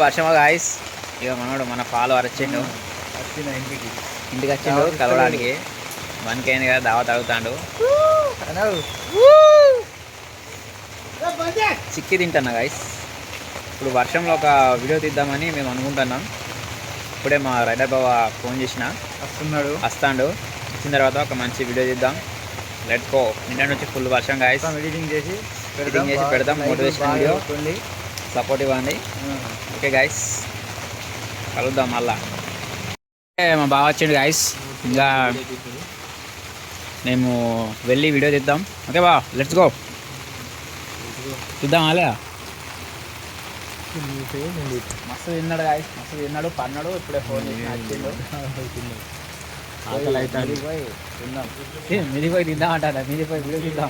వర్షమా guys, ఇక మనోడు మన ఫాలోవర్ వచ్చిండు. ఇంటికి వచ్చిండు కలవడానికి. మనకి అయింది కదా, దావా తాగుతాడు. చిక్కి తింటున్నా గాయస్. ఇప్పుడు వర్షంలో ఒక వీడియో తీద్దామని మేము అనుకుంటున్నాం. ఇప్పుడే మా రైడర్ బాబా ఫోన్ చేసిన వస్తాడు. వచ్చిన తర్వాత ఒక మంచి వీడియో తీద్దాం. Let's go. నిన్న నుంచి ఫుల్ వర్షం గాయస్. ఎడిటింగ్ చేసి పెడదాం. మోటివేషన్ వీడియో, సపోర్ట్ ఇవ్వండి. ఓకే గాయస్, కలుద్దాం మళ్ళా. మా బావ వచ్చిండు గాయస్. ఇంకా మేము వెళ్ళి వీడియో తీద్దాం. ఓకే బా, లెట్స్ గో. చూద్దాం అలా. మస్తు తిన్నాడు గాయస్, మస్తు తిన్నాడు, పన్నాడు. ఇప్పుడే ఫోన్ చేసి వచ్చిండు. పోయి తిందాం, మీది పోయి తిందాం అంటారా? మీది పోయి వీడియో తీద్దాం.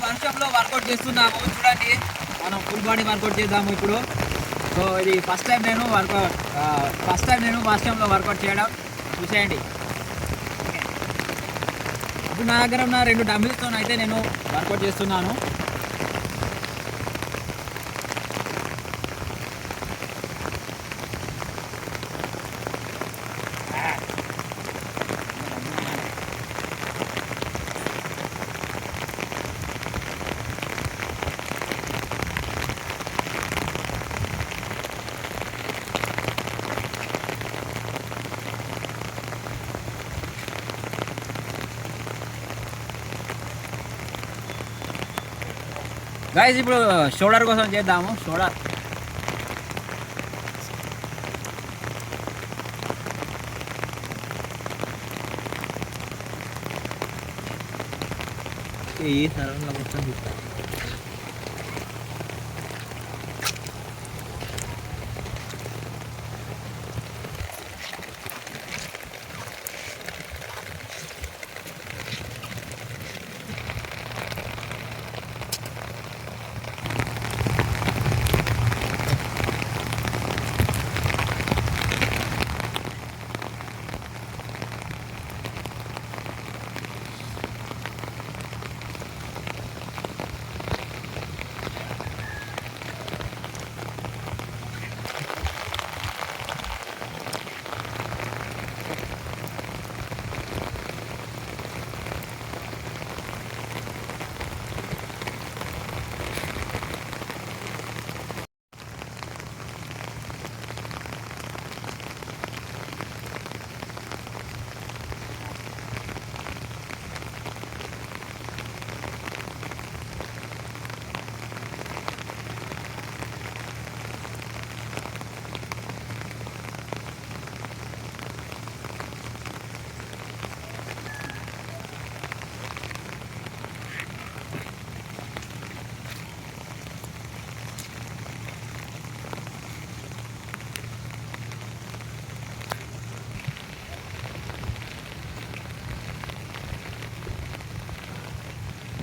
వర్షంలో వర్కౌట్ చేస్తున్నాము. చూడండి, మనం ఫుల్ బాడీ వర్కౌట్ చేద్దాము ఇప్పుడు. సో ఇది ఫస్ట్ టైం నేను వర్షంలో వర్కౌట్ చేయడం. చూసేయండి. ఇప్పుడు నా దగ్గర ఉన్న 2 డంబిల్స్తో అయితే నేను వర్కౌట్ చేస్తున్నాను. గాయస్ ఇప్పుడు షోల్డర్ కోసం చేద్దాము. షోల్డర్ ఈ సరళ మొత్తం తీస్తాను.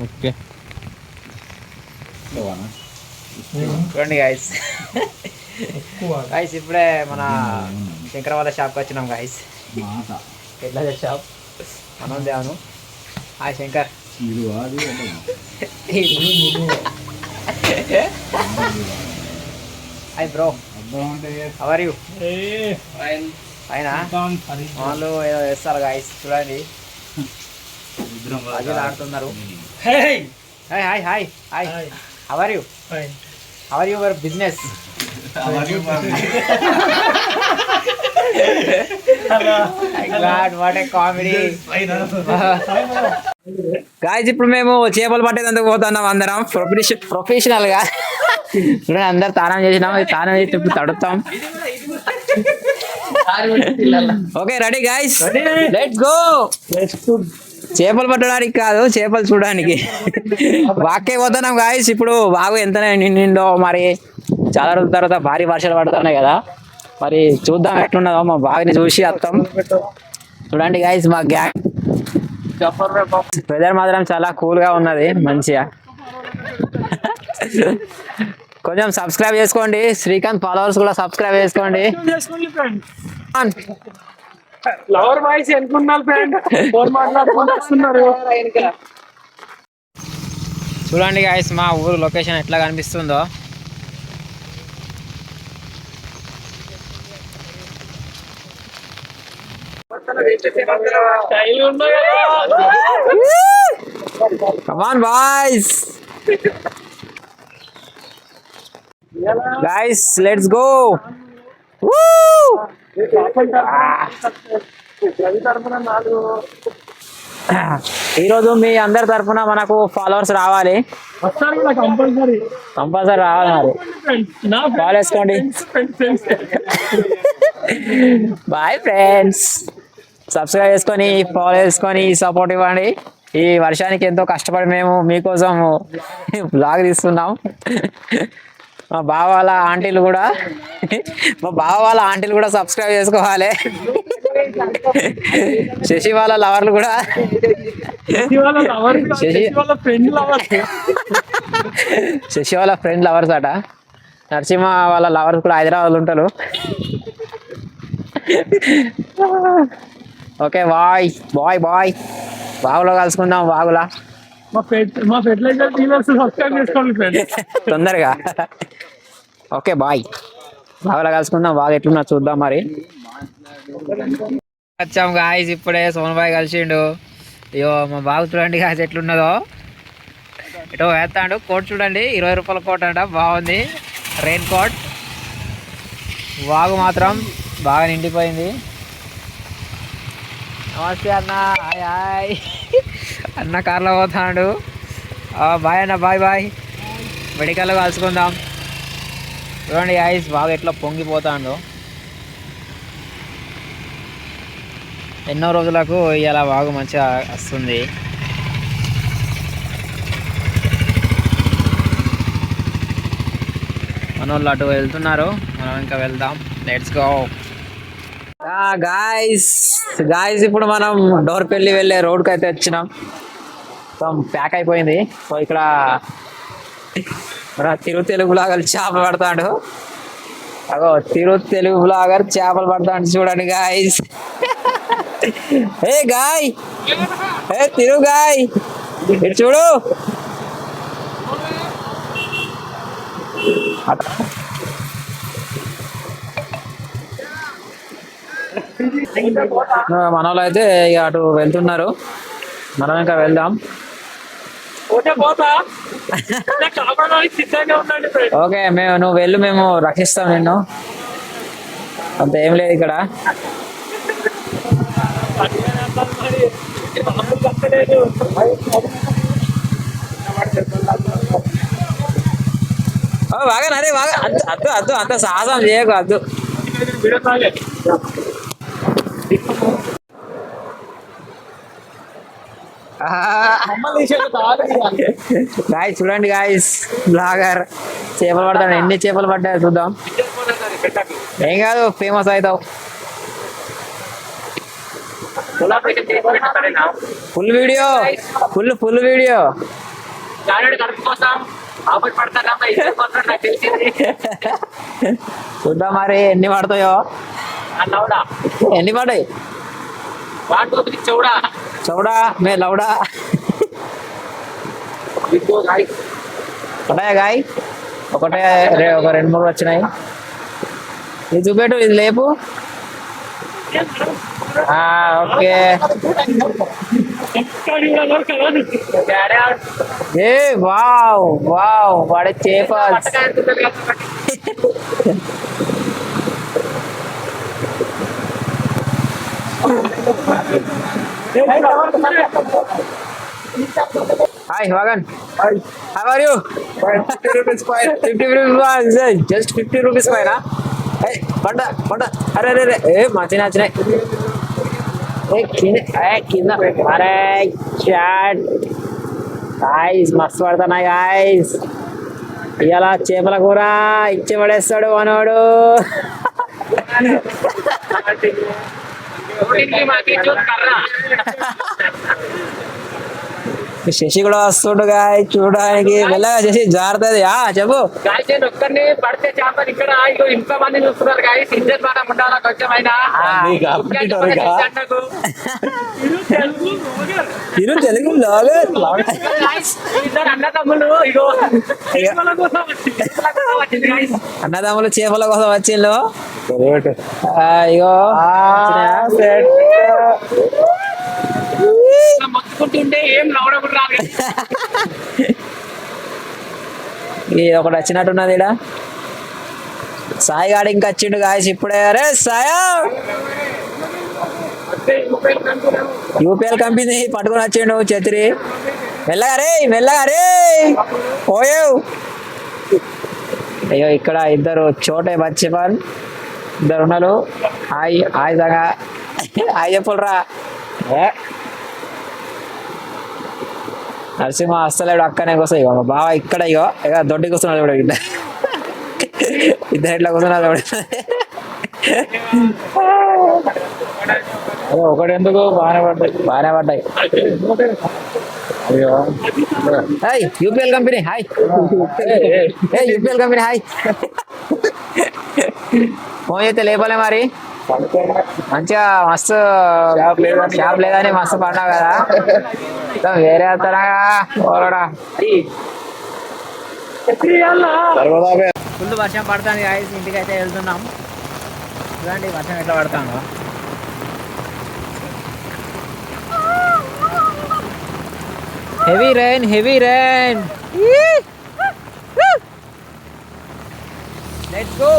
ఓకే. చూడండి గాయస్, ఇప్పుడే మన శంకర్ వాళ్ళ షాప్కి వచ్చినాం గాయస్. ఎట్లా షాప్ మనం దేవను. Hi Shankar. Hi bro, how are you? అయినా వాళ్ళు ఏదో చేస్తారు గాయస్. చూడండి, అది ఆడుతున్నారు. Hi hi hi hi, how are you? How are your business? What a comedy guys. ఇప్పుడు మేము చేపలు పట్టేందుకు పోతున్నాం అందరం ప్రొఫెషనల్ గా. అందరు తానం చేసినాం, తానం చేసి ఇప్పుడు తడుతాం. Okay ready guys, let's go. చేపలు పట్టడానికి కాదు, చేపలు చూడడానికి వాకే పోతున్నాం గాయస్. ఇప్పుడు బాగు ఎంత నిండో మరి. చాలా రోజుల తర్వాత భారీ వర్షాలు పడుతున్నాయి కదా, మరి చూద్దాం ఎట్లున్నదో. మా బావిని చూసి వస్తాం. చూడండి గాయస్, మా గ్యాంగ్ వెదర్ మాత్రం చాలా కూల్ గా ఉన్నది, మంచిగా. కొంచెం సబ్స్క్రైబ్ చేసుకోండి. శ్రీకాంత్ ఫాలోవర్స్ కూడా సబ్స్క్రైబ్ చేసుకోండి. లవర్ బాయ్స్ ఎన్నుకున్నారు ఫ్రెండ్, ఫోన్ మాట్లాడుకుంటూ వస్తున్నారు. చూడండి గాయస్ మా ఊరు లొకేషన్ ఎట్లా కనిపిస్తుందో. Come on, boys. Guys, let's go. Woo! ఈరోజు మీ అందరి తరఫున మనకు ఫాలోవర్స్ రావాలి, కంపల్సరీ రావాలి. మరి ఫాలో వేసుకోండి. బాయ్ ఫ్రెండ్స్, సబ్స్క్రైబ్ చేసుకొని ఫాలో చేసుకొని సపోర్ట్ ఇవ్వండి. ఈ వర్షానికి ఎంతో కష్టపడి మేము మీకోసం బ్లాగ్ తీస్తున్నాం. మా బావ వాళ్ళ ఆంటీలు కూడా సబ్స్క్రైబ్ చేసుకోవాలి. శశి వాళ్ళ లవర్లు కూడా, శశి వాళ్ళ ఫ్రెండ్ లవర్స్ అట. నరసింహ వాళ్ళ లవర్స్ కూడా హైదరాబాద్ ఉంటారు. Okay bye bye bye. బాగులో కలుసుకుందాం. బాగులా తొందరగా. Okay bye. బాగులా కలుసుకుందాం. బాగా ఎట్లున్నా చూద్దాం. మరి వచ్చాం గాయస్, ఇప్పుడే సోనబాయ్ కలిసిండు. అయ్యో మా బాగు చూడండి గాయస్ ఎట్లున్నదో. ఎటో వేస్తాడు. కోట్ చూడండి, 20 రూపాయల కోట్ అంట. బాగుంది రెయిన్ కోట్. వాగు మాత్రం బాగా నిండిపోయింది. నమస్తే అన్న. Hi hi. అన్న కార్లో పోతాడు. బాయ్ అన్న. Bye bye. మెడికల్లో కలుసుకుందాం. చూడండి ఐస్ బాగా ఎట్లా పొంగిపోతాడు. ఎన్నో రోజులకు ఇలా బాగా మంచిగా వస్తుంది. మన వాళ్ళు అటు వెళ్తున్నారు, మనం ఇంకా వెళ్దాం. Let's go. గాయస్ ఇప్పుడు మనం డోర్పల్లి వెళ్ళే రోడ్కి అయితే వచ్చినాం. ప్యాక్ అయిపోయింది. సో ఇక్కడ తిరు తెలుగు బ్లాగర్ చేపలు పడతాడు. అగో తిరు తెలుగు బ్లాగర్ చేపలు పడతాడు. చూడండి గాయస్. ఏ గాయ్, ఏ తిరు గాయ్, ఇటు చూడు. మన వాళ్ళు అయితే ఇక అటు వెళ్తున్నారు, మనం ఇంకా వెళ్దాం. ఓకే నువ్వు వెళ్ళు, మేము రక్షిస్తాం నిన్ను. అంత ఏం లేదు ఇక్కడ. బాగా అరే బాగా అద్దు అద్దు అంత సాహసం చేయకు. అద్దు గాయస్ చూడండి గాయస్, బ్లాగర్ చేపలు పడతాడు. ఎన్ని చేపలు పడ్డాయి చూద్దాం. ఏం కాదు, ఫేమస్ అవుతావు. Full video, full video. చూద్దాం మరి ఎన్ని పడతాయో. ఎన్ని పడాయి? చౌడా మే లౌడా ఉంటాయా గాయ్? ఒకటే ఒక 2-3 వచ్చినాయి. ఇది చూపెట్టు, ఇది లేపు. ఓకే. ఏ వావ్ వావ్, వాడే చేప. Hi, Vagan. Hi. How are you? 50 rupees coin. 50 rupees. Just 50 rupees coin, huh? Hey, panda. Arre. Hey, machina. Hey, kinda. Arre, chat. Guys, మస్తు పడుతున్నాయి guys. ఇలా చేపల కూర ఇచ్చి పడేస్తాడు మనోడు. శశి కూడా వస్తుండు గాయ చూడడానికి మెల్లగా శశి జారుతుంది చెప్పు. నేను ఒక్కరిని పడితే చేపలు ఇక్కడ ఇగో ఇంట్లో మంది చూస్తున్నారు కానీ ఇంజన్ మనం ఉండాలా కొంచెం అయినా తిరు తెలుగు బ్లాగర్ అన్నదమ్ములు ఇగో అన్నదమ్ములు చేపల కోసం వచ్చిండు. ఇగో మొత్తుకుంటుంటే ఏం నవ్వడం రాదు. ఇది ఒకటి వచ్చినట్టున్నది ఇక్కడ. సాయి గాడు ఇంకా వచ్చిండు గాయస్ ఇప్పుడే. అరే సాయా యూపీఎల్ కంపెనీ పట్టుకుని వచ్చిండు ఛత్రి. మెల్లగా రే పోయావు. అయ్యో ఇక్కడ ఇద్దరు చోటే బచ్చిపన్ ఇద్దరు ఉన్నారు. హాయ్ సంగా హాయ్ చెప్పులరా. నరసింహ వస్తలేడు అక్కనే కోసం. ఇగో మా బావ ఇక్కడ ఇగో దొడ్డి కూర్చున్నాడు ఇప్పుడు. ఇద్దరు ఇట్లా కూర్చున్నాడు ఒకటి ఎందుకు బాగానే పడ్డాయి. UPL company hi. UPL company hi. Phone చేస్తే లేపలే మరి. మంచిగా మస్తు షాప్ లేదని మస్తు పడినావు కదా. వేరే వస్తారా ఫుల్ వర్షం పడుతుంది గాయస్. ఇంటికి అయితే వెళ్తున్నాం. చూడండి వర్షం ఎట్లా పడుతుందో. heavy rain let's go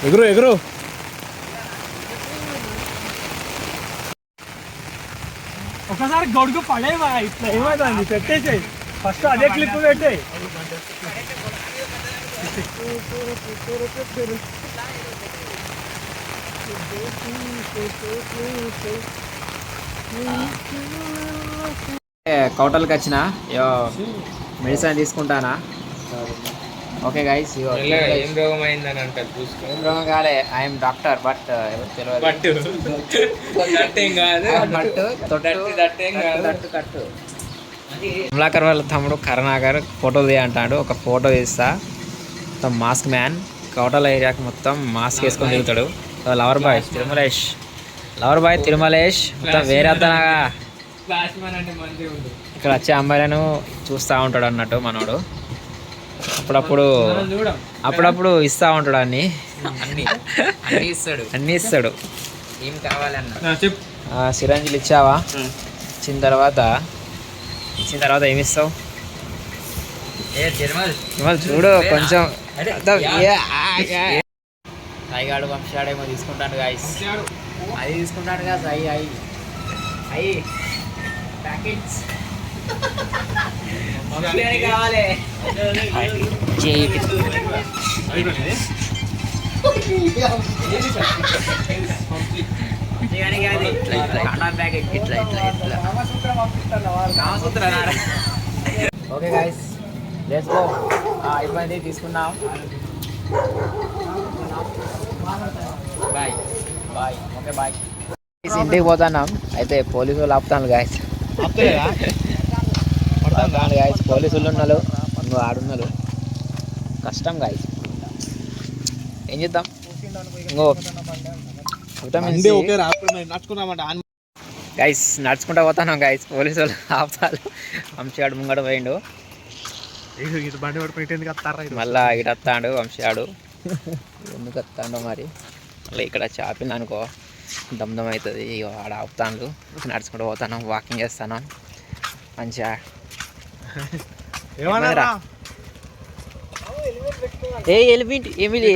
ఎగురు ఒకసారి గొడుగు పడేవా ఇట్లా ఏమైంది పెట్టేసాయి ఫస్ట్ అదే క్లిప్ పెట్టే. కౌటల్కి వచ్చిన మెడిసిన్ తీసుకుంటానా. ఓకే గైస్ ఏం రోగం అయిందని అంటారు చూసుకో. ఏం రోగం కాలే. ఐఎమ్ డాక్టర్ బట్ ఎవరు తెలియదు. కమలాకర్ వాళ్ళ తమ్ముడు కరుణాకర్ ఫోటో తీయంటాడు. ఒక ఫోటో తీస్తా. మొత్తం మాస్క్ మ్యాన్. కౌటల్ ఏరియాకి మొత్తం మాస్క్ వేసుకొని తిరుగుతాడు. లవర్ బాయ్ తిరుమలేష్ మొత్తం వేరే అతనగా ఇక్కడ వచ్చే అమ్మాయిలను చూస్తూ ఉంటాడు అన్నట్టు మనోడు. అప్పుడప్పుడు ఇస్తా ఉంటాడు. అన్ని ఇస్తాడు. ఏం కావాలన్నా సిరంజిలు ఇచ్చావా? ఇచ్చిన తర్వాత ఏమిస్తావు? చూడు కొంచెం సాయిగాడు వంశాడేమో తీసుకుంటాడు గాయస్. అది తీసుకుంటాడు కదా సాయి. అయి ప్యాకెట్స్ కావాలి. Okay guys let's go. ఇబ్బంది తీసుకున్నాం. Bye okay bye. ఇంటికి పోతున్నాం. అయితే పోలీసు వాళ్ళు ఆపుతాను గాయస్. గాయస్ పోలీసులు ఉన్నారు, ఆడున్నారు. కష్టం గాయస్. ఏం చేద్దాం. ఇంకో గైస్ నడుచుకుంటా పోతున్నాం గైస్. పోలీసు వాళ్ళు ఆపుతారు. వంశీగాడు ముంగడ పోయిండు. మళ్ళా ఇక్కడ వస్తాడు వంశీగాడు. ఎందుకు వస్తాడో మరి. మళ్ళీ ఇక్కడ చాపింది అనుకో దమ్దం అవుతుంది. ఇక ఆడ ఆపుతాను. నడుచుకుంటూ పోతాను. వాకింగ్ చేస్తాను మంచిగా.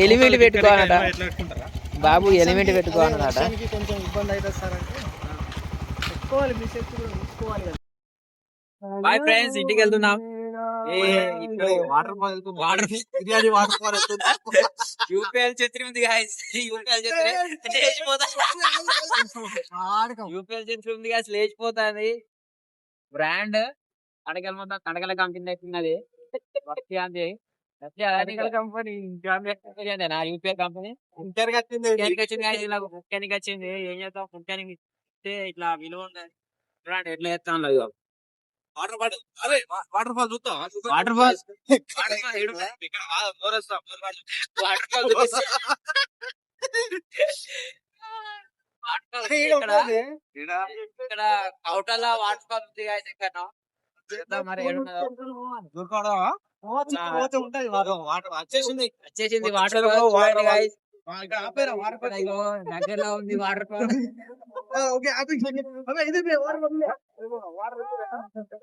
ఎలిమెంట్ పెట్టుకోవాలట బాబు. ఎలిమెంట్ పెట్టుకోవాలన్నట. బాయ్ ఫ్రెండ్స్ ఇంటికి వెళ్తున్నాం. వాటర్ ఫాల్ యూపీఎల్ చిత్రం ఉంది guys. యూపీఎల్ చిత్రం లేచిపోతా యూపీఎల్ చిత్రం ఉంది guys, లేచిపోతుంది. బ్రాండ్ తడకల మొత్తం తడకల కంపెనీ ఉన్నది కంపెనీ నా యూపీఎల్ కంపెనీ ముఖ్యానికి వచ్చింది. ఏం చేస్తాం ముఖ్యానికి ఇస్తే ఇట్లా విలువ ఉండదు. బ్రాండ్ ఎట్లా చేస్తాను వాటర్ ఫాల్ చూస్తాం. వాటర్ ఫాల్ ఇక్కడ అవుటల్ వాటర్ ఫాల్ ఉంది guys. ఇక్కడ మరి వచ్చేసింది వాటర్ ఫాల్ guys. దగ్గరలో ఉంది వాటర్ ఫాల్.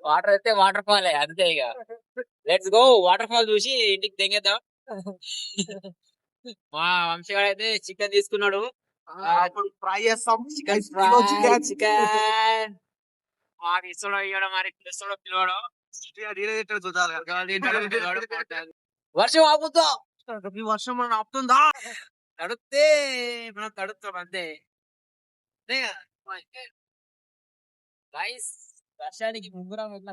వాటర్ అయితే వాటర్ ఫాల్ అంతే ఇక. లెట్స్ గో వాటర్ ఫాల్ చూసి ఇంటికి తెంగేద్దాం. మా వంశగాడు అయితే చికెన్ తీసుకున్నాడు. ఫ్రై చేస్తాం. చికెన్ మాకు ఇస్తాడో ఇవ్వడం మరి ఇస్తాడో పిలవడం. వర్షం ఆపుతా. ఈ వర్షం మనం ఆపుతుందా? తడితే మనం తడుస్తాం అంతే. గైస్ వర్షానికి ముంగురం ఎట్లా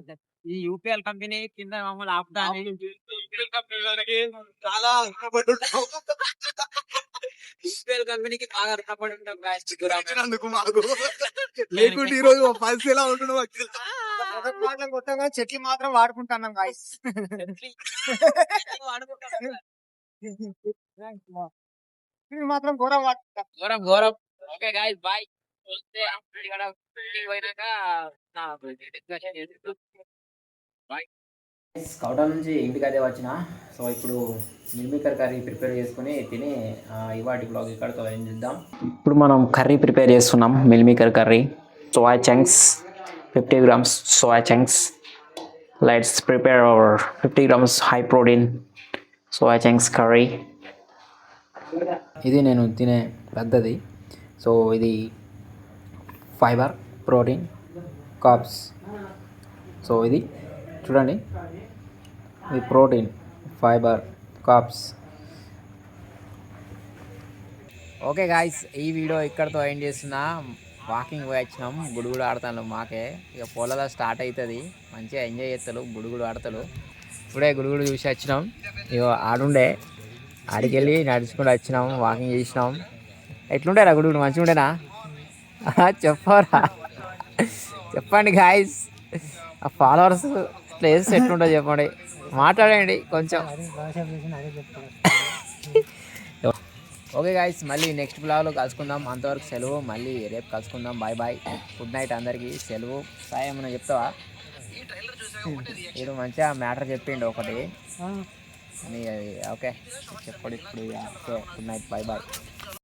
ఈ యూపీఎల్ కంపెనీ కింద మమ్మల్ని ఆపుతాను. చాలా యూపీఎల్ కంపెనీకి బాగా రుణపడి ఉంటాం guys. లేకుంటే ఈ రోజు పరిస్థితి ఎలా ఉంటుందో కొత్తగా చెట్లు మాత్రం వాడుకుంటున్నాం గాయస్. మాత్రం ఘోరం వాడుకుంటాం. ఘోరం ఘోరం. Okay guys bye. కౌటా నుంచి ఇంటికి అదే వచ్చిన. సో ఇప్పుడు మిల్మేకర్ కర్రీ ప్రిపేర్ చేసుకుని తిని ఇవాటి బ్లాగ్ ఇక్కడితో ఏం చేద్దాం. ఇప్పుడు మనం కర్రీ ప్రిపేర్ చేస్తున్నాం. Meal Maker curry, soya chunks 50 grams soya chunks. Let's prepare our 50 grams high protein soya chunks curry. ఇది నేను తినే పద్ధతి. సో ఇది ఫైబర్, ప్రోటీన్, కార్బ్స్. సో ఇది చూడండి, ఇది protein, fibre, carbs. Okay guys, ఈ వీడియో ఇక్కడితో ఎండ్ చేస్తున్నా. వాకింగ్ పోయి వచ్చినాం, గుడుగుడు ఆడతాను. మాకే ఇక పొలాలో స్టార్ట్ అవుతుంది. మంచిగా ఎంజాయ్ చేస్తాడు, గుడుగుడు ఆడతాడు. ఇప్పుడే గుడుగుడు చూసి వచ్చినాం. ఇక ఆడుండే, ఆడికి వెళ్ళి నడుచుకుంటూ వచ్చినాం, వాకింగ్ చేసినాం. ఎట్లుంటారా గుడుగుడు? మంచిగా ఉండేనా? చెప్పరా, చెప్పండి గాయస్. ఆ ఫాలోవర్స్ ఇట్లా వేస్తే ఎట్లుంటుందో చెప్పండి, మాట్లాడండి కొంచెం. ఓకే గాయస్, మళ్ళీ నెక్స్ట్ బ్లాగ్లో కలుసుకుందాం. అంతవరకు సెలవు, మళ్ళీ రేపు కలుసుకుందాం. బాయ్ బాయ్, గుడ్ నైట్ అందరికీ. సెలవు. సాయి ఏమన్నా చెప్తావా? వీడు మంచిగా మ్యాటర్ చెప్పిండు ఒకటి. ఓకే చెప్పండి ఇప్పుడు. Okay, good night, bye bye.